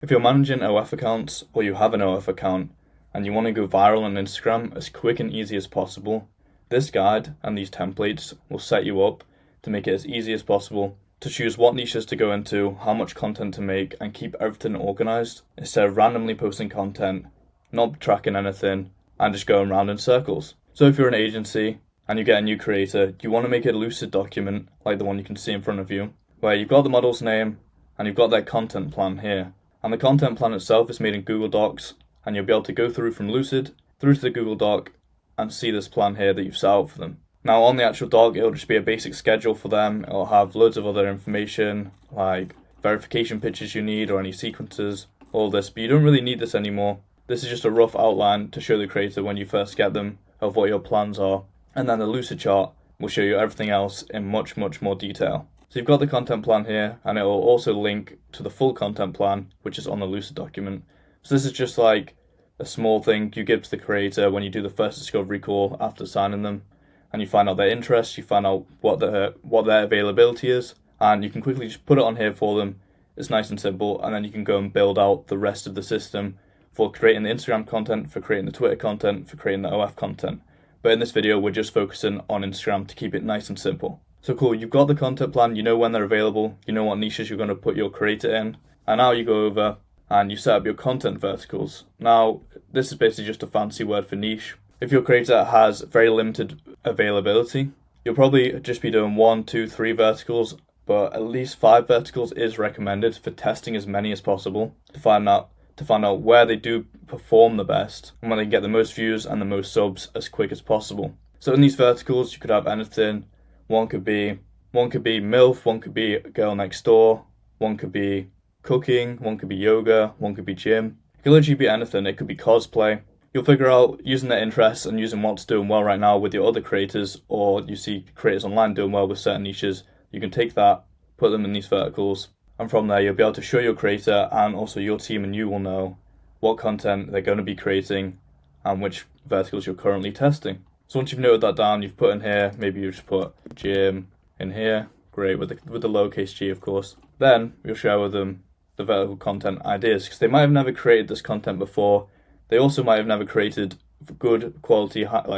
If you're managing OF accounts or you have an OF account and you want to go viral on Instagram as quick and easy as possible, this guide and these templates will set you up to make it as easy as possible to choose what niches to go into, how much content to make, and keep everything organized instead of randomly posting content, not tracking anything, and just going around in circles. So if you're an agency and you get a new creator, you want to make a lucid document like the one you can see in front of you, where you've got the model's name and you've got their content plan here. And the content plan itself is made in Google Docs, and you'll be able to go through from Lucid through to the Google Doc and see this plan here that you've set out for them. Now on the actual doc, it'll just be a basic schedule for them. It'll have loads of other information like verification pictures you need or any sequences, all this, but you don't really need this anymore. This is just a rough outline to show the creator when you first get them of what your plans are. And then the Lucid chart will show you everything else in much more detail. So you've got the content plan here, and it will also link to the full content plan, which is on the Lucid document. So this is just like a small thing you give to the creator when you do the first discovery call after signing them, and you find out their interests, you find out what their availability is, and you can quickly just put it on here for them. It's nice and simple, and then you can go and build out the rest of the system for creating the Instagram content, for creating the Twitter content, for creating the OF content. But in this video, we're just focusing on Instagram to keep it nice and simple. So cool, you've got the content plan, you know when they're available, you know what niches you're going to put your creator in, and now you go over and you set up your content verticals. Now, this is basically just a fancy word for niche. If your creator has very limited availability, you'll probably just be doing 1, 2, 3 verticals, but at least 5 verticals is recommended for testing as many as possible to find out where they do perform the best and when they get the most views and the most subs as quick as possible. So in these verticals, you could have anything. One could be MILF, one could be girl next door, one could be cooking, one could be yoga, one could be gym. It could literally be anything. It could be cosplay. You'll figure out using their interests and using what's doing well right now with your other creators, or you see creators online doing well with certain niches. You can take that, put them in these verticals, and from there you'll be able to show your creator and also your team, and you will know what content they're going to be creating and which verticals you're currently testing. So once you've noted that down, you've put in here, maybe you just put gym in here, great, with the lowercase g of course. Then you'll share with them the vertical content ideas, because they might have never created this content before. They also might have never created good quality content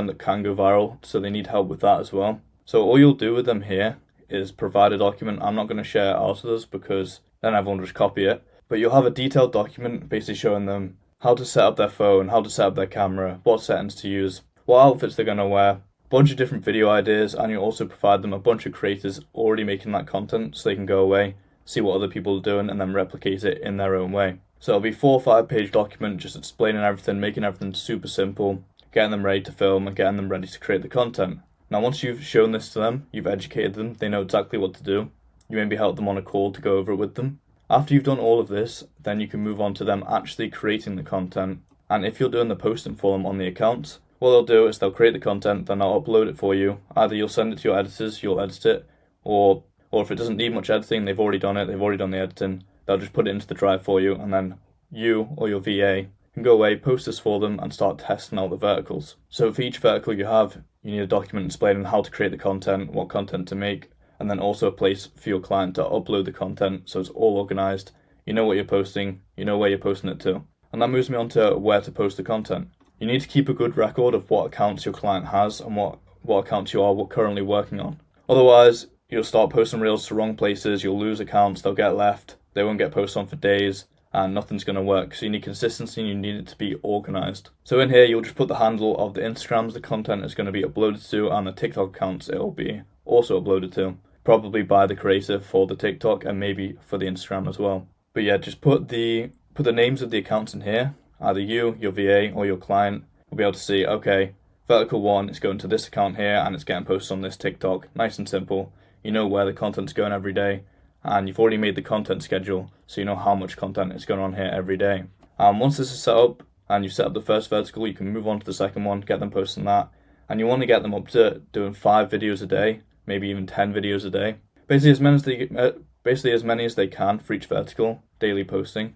that can go viral, so they need help with that as well. So all you'll do with them here is provide a document. I'm not going to share out of this because then everyone will just copy it, but you'll have a detailed document basically showing them how to set up their phone, how to set up their camera, what settings to use, what outfits they're going to wear, a bunch of different video ideas, and you'll also provide them a bunch of creators already making that content so they can go away, see what other people are doing, and then replicate it in their own way. So it'll be 4 or 5 page document just explaining everything, making everything super simple, getting them ready to film and getting them ready to create the content. Now once you've shown this to them, you've educated them, they know exactly what to do, you maybe help them on a call to go over it with them. After you've done all of this, then you can move on to them actually creating the content. And if you're doing the posting for them on the accounts, what they'll do is they'll create the content, then they'll upload it for you. Either you'll send it to your editors, you'll edit it, or if it doesn't need much editing, they've already done it, they've already done the editing, they'll just put it into the drive for you, and then you or your VA can go away, post this for them, and start testing out the verticals. So for each vertical you have, you need a document explaining how to create the content, what content to make, and then also a place for your client to upload the content so it's all organized. You know what you're posting, you know where you're posting it to. And that moves me on to where to post the content. You need to keep a good record of what accounts your client has and what accounts you are currently working on. Otherwise, you'll start posting reels to wrong places, you'll lose accounts, they'll get left, they won't get posted on for days, and nothing's going to work. So you need consistency and you need it to be organized. So in here, you'll just put the handle of the Instagrams the content is going to be uploaded to, and the TikTok accounts it will be also uploaded to. Probably by the creator for the TikTok and maybe for the Instagram as well. But yeah, just put the names of the accounts in here. Either you, your VA, or your client will be able to see, okay, vertical 1 is going to this account here and it's getting posted on this TikTok. Nice and simple. You know where the content's going every day, and you've already made the content schedule, so you know how much content is going on here every day. Once this is set up and you've set up the first vertical, you can move on to the second one, get them posting that, and you want to get them up to doing 5 videos a day, maybe even 10 videos a day. Basically as many as they can for each vertical, daily posting.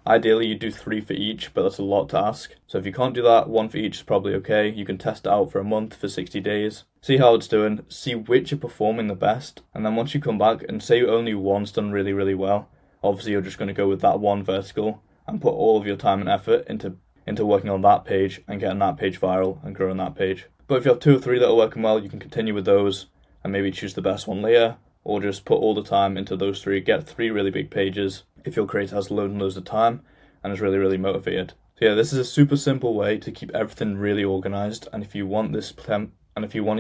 Ideally, you do 3 for each, but that's a lot to ask. So if you can't do that, 1 for each is probably okay. You can test it out for a month, for 60 days. See how it's doing, see which are performing the best. And then once you come back and say only one's done really, really well, obviously you're just going to go with that one vertical and put all of your time and effort into working on that page and getting that page viral and growing that page. But if you have 2 or 3 that are working well, you can continue with those and maybe choose the best one later, or just put all the time into those 3, get 3 really big pages if your creator has loads and loads of time and is really, really motivated. So yeah, this is a super simple way to keep everything really organized, and if you want to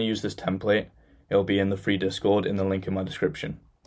use this template, it'll be in the free Discord in the link in my description.